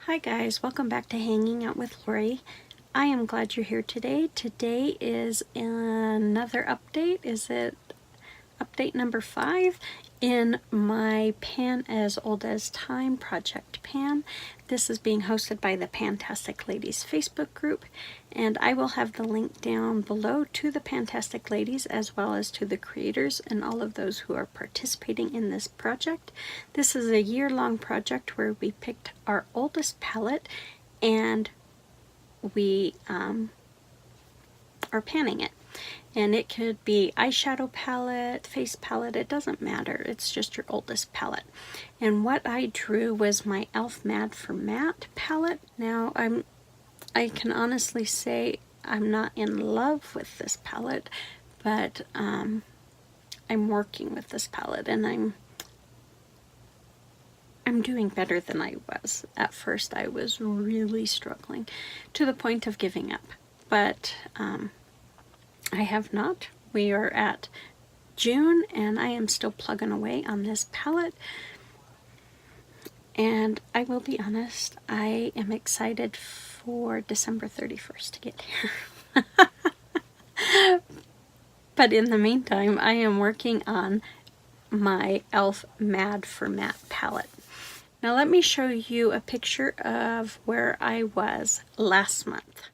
Hi guys, welcome back to Hanging Out with Lori. I am glad you're here today. Today is another update. Is it update number 5 in my Pan as Old as Time project Pan. This is being hosted by the Pantastic Ladies Facebook group, and I will have the link down below to the Pantastic Ladies as well as to the creators and all of those who are participating in this project. This is a year-long project where we picked our oldest palette and we are panning it. And it could be eyeshadow palette, face palette, it doesn't matter. It's just your oldest palette. And what I drew was my e.l.f. Mad for Matte palette. Now, I can honestly say I'm not in love with this palette, but I'm working with this palette, and I'm doing better than I was. At first, I was really struggling to the point of giving up. But I have not. We are at June and I am still plugging away on this palette. And I will be honest, I am excited for December 31st to get here. But in the meantime, I am working on my e.l.f. Mad for Matte palette. Now let me show you a picture of where I was last month.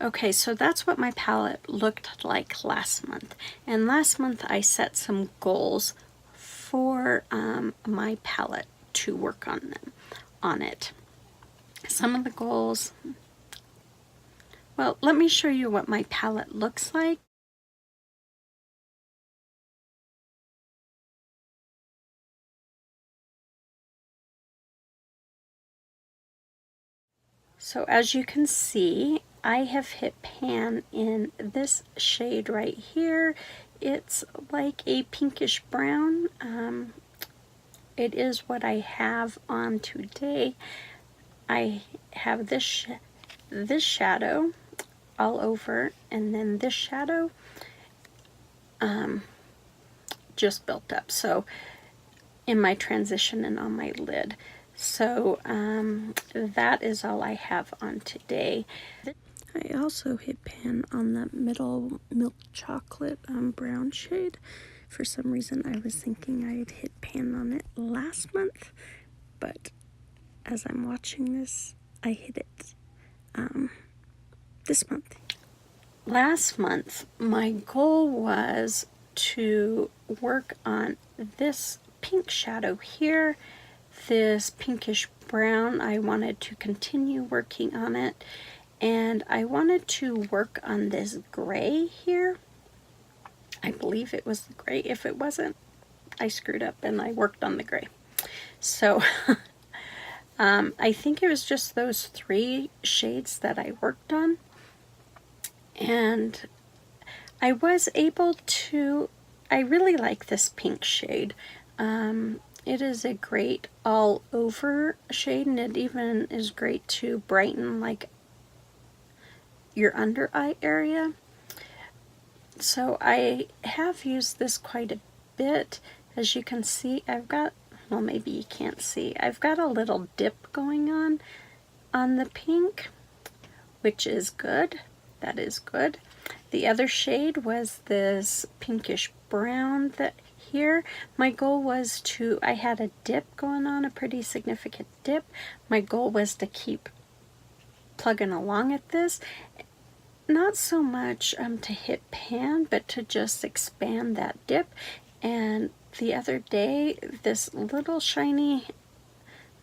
Okay, so that's what my palette looked like last month. And last month I set some goals for my palette to work on it. Some of the goals, well, let me show you what my palette looks like. So as you can see, I have hit pan in this shade right here. It's like a pinkish brown. It is what I have on today. I have this shadow all over, and then this shadow just built up. So in my transition and on my lid. So that is all I have on today. I also hit pan on the middle milk chocolate brown shade. For some reason I was thinking I had hit pan on it last month, but as I'm watching this, I hit it this month. Last month, my goal was to work on this pink shadow here, this pinkish brown. I wanted to continue working on it, and I wanted to work on this gray here. I believe it was the gray. If it wasn't, I screwed up and I worked on the gray. So I think it was just those 3 shades that I worked on, and I was able to, I really like this pink shade. It is a great all over shade, and it even is great to brighten like your under eye area. So I have used this quite a bit. As you can see, I've got, well, maybe you can't see, I've got a little dip going on the pink, which is good. That is good. The other shade was this pinkish brown that here. My goal was to, I had a dip going on, a pretty significant dip. My goal was to keep plugging along at this. Not so much to hit pan, but to just expand that dip. And the other day, this little shiny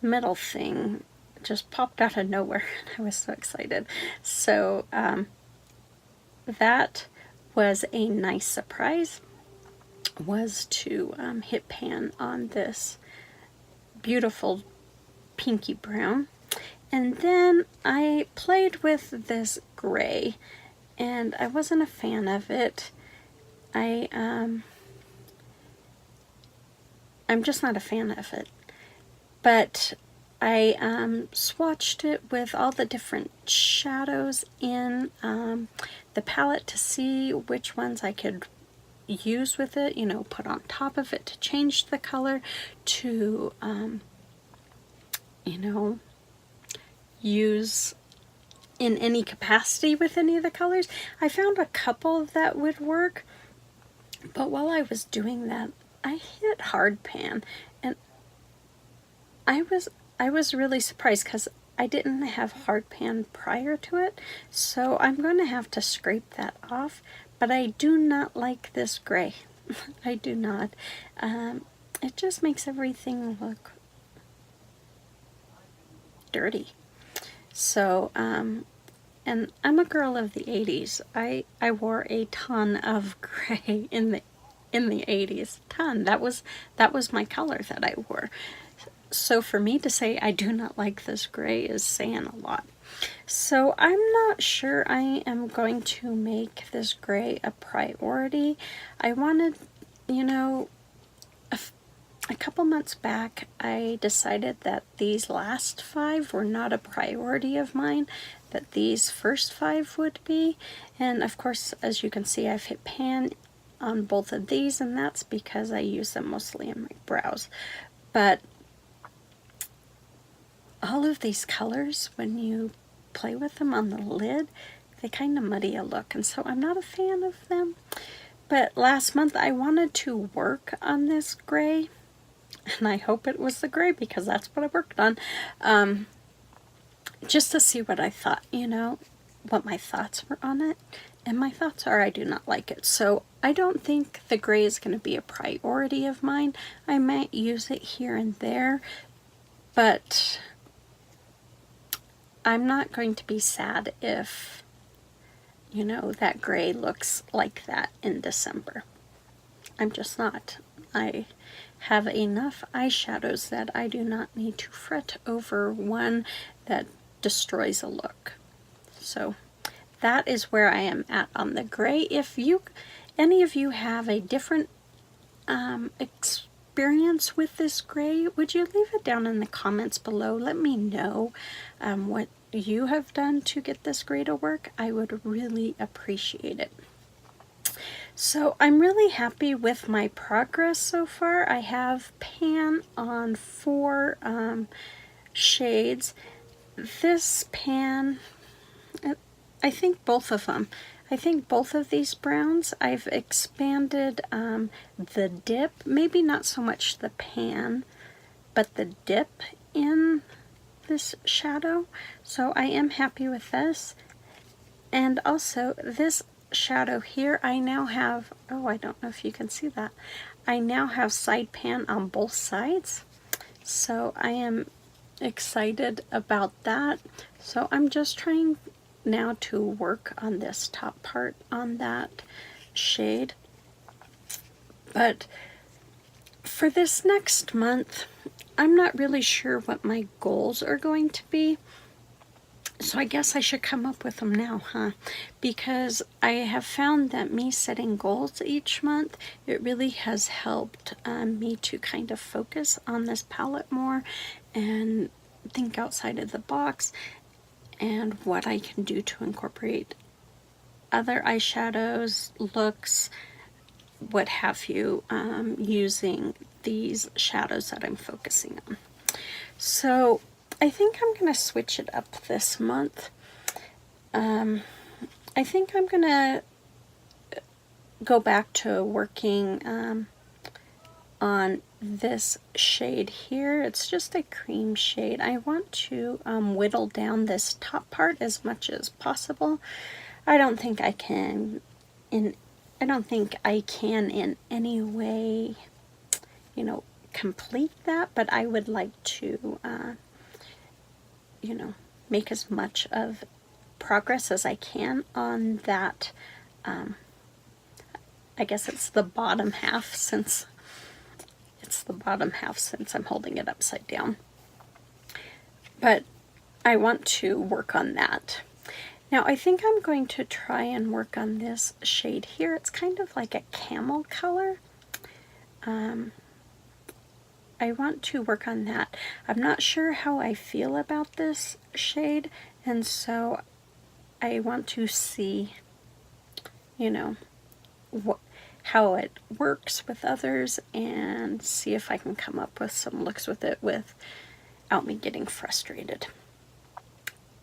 metal thing just popped out of nowhere. I was so excited. So that was a nice surprise, was to hit pan on this beautiful pinky brown. And then I played with this gray, and I wasn't a fan of it. I'm just not a fan of it. But I swatched it with all the different shadows in the palette to see which ones I could use with it, you know, put on top of it to change the color, to, you know, use in any capacity with any of the colors. I found a couple that would work, but while I was doing that, I hit hard pan, and I was really surprised because I didn't have hard pan prior to it, so I'm going to have to scrape that off. But I do not like this gray. I do not. It just makes everything look dirty. So, and I'm a girl of the 80s. I wore a ton of gray in the 80s. Ton. That was my color that I wore. So for me to say I do not like this gray is saying a lot. So I'm not sure I am going to make this gray a priority. I wanted, you know, a couple months back I decided that these last 5 were not a priority of mine, that these first 5 would be. And of course, as you can see, I've hit pan on both of these, and that's because I use them mostly in my brows. But all of these colors, when you play with them on the lid, they kind of muddy a look, and so I'm not a fan of them. But last month I wanted to work on this gray, and I hope it was the gray because that's what I worked on, just to see what I thought, you know, what my thoughts were on it. And my thoughts are I do not like it. So I don't think the gray is going to be a priority of mine. I might use it here and there, but I'm not going to be sad if, you know, that gray looks like that in December. I'm just not. I have enough eyeshadows that I do not need to fret over one that destroys a look. So that is where I am at on the gray. If any of you have a different experience with this gray, would you leave it down in the comments below? Let me know what you have done to get this gray to work. I would really appreciate it. So I'm really happy with my progress so far. I have pan on 4 shades. This pan, I think both of them. I think both of these browns, I've expanded the dip, maybe not so much the pan, but the dip in this shadow. So I am happy with this. And also this shadow here, I now have, oh, I don't know if you can see that, I now have side pan on both sides. So I am excited about that. So I'm just trying now to work on this top part on that shade. But for this next month, I'm not really sure what my goals are going to be. So I guess I should come up with them now, huh? Because I have found that me setting goals each month, it really has helped me to kind of focus on this palette more and think outside of the box and what I can do to incorporate other eyeshadows, looks, what have you, using these shadows that I'm focusing on. So I think I'm going to switch it up this month. I think I'm going to go back to working on this shade here. It's just a cream shade. I want to whittle down this top part as much as possible. I don't think I can in any way, you know, complete that, but I would like to you know, make as much of progress as I can on that. I guess it's the bottom half since I'm holding it upside down. But I want to work on that. Now I think I'm going to try and work on this shade here. It's kind of like a camel color. I want to work on that. I'm not sure how I feel about this shade, and so I want to see, you know, how it works with others and see if I can come up with some looks with it without me getting frustrated.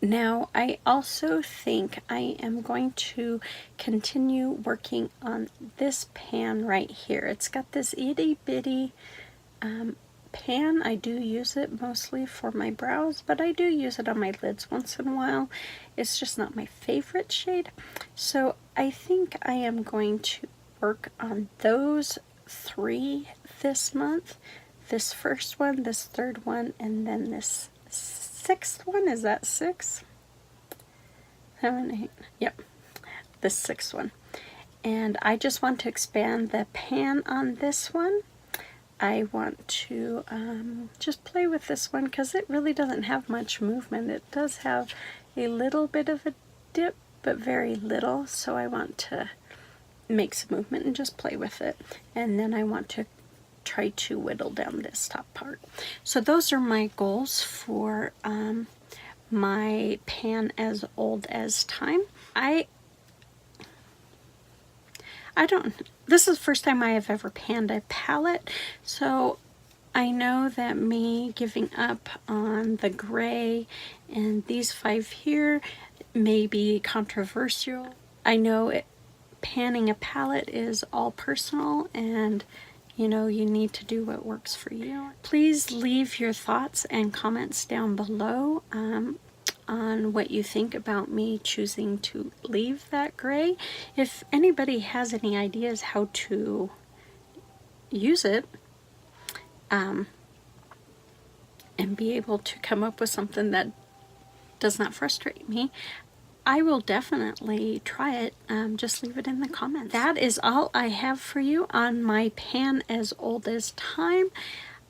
Now, I also think I am going to continue working on this pan right here. It's got this itty bitty pan. I do use it mostly for my brows, but I do use it on my lids once in a while. It's just not my favorite shade. So I think I am going to work on those 3 this month. This first one, this third one, and then this 6th one. Is that 6? 7, 8. Yep, the 6th one. And I just want to expand the pan on this one. I want to just play with this one because it really doesn't have much movement. It does have a little bit of a dip, but very little. So I want to make some movement and just play with it. And then I want to try to whittle down this top part. So those are my goals for my pan as old as time. This is the first time I have ever panned a palette, so I know that me giving up on the gray and these 5 here may be controversial. I know panning a palette is all personal, and you know, you need to do what works for you. Please leave your thoughts and comments down below on what you think about me choosing to leave that gray. If anybody has any ideas how to use it and be able to come up with something that does not frustrate me, I will definitely try it. Just leave it in the comments. That is all I have for you on my pan as old as time.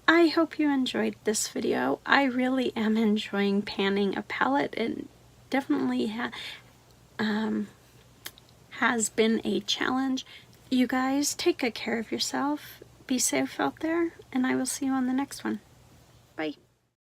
I hope you enjoyed this video. I really am enjoying panning a palette. It definitely has been a challenge. You guys take good care of yourself. Be safe out there, and I will see you on the next one.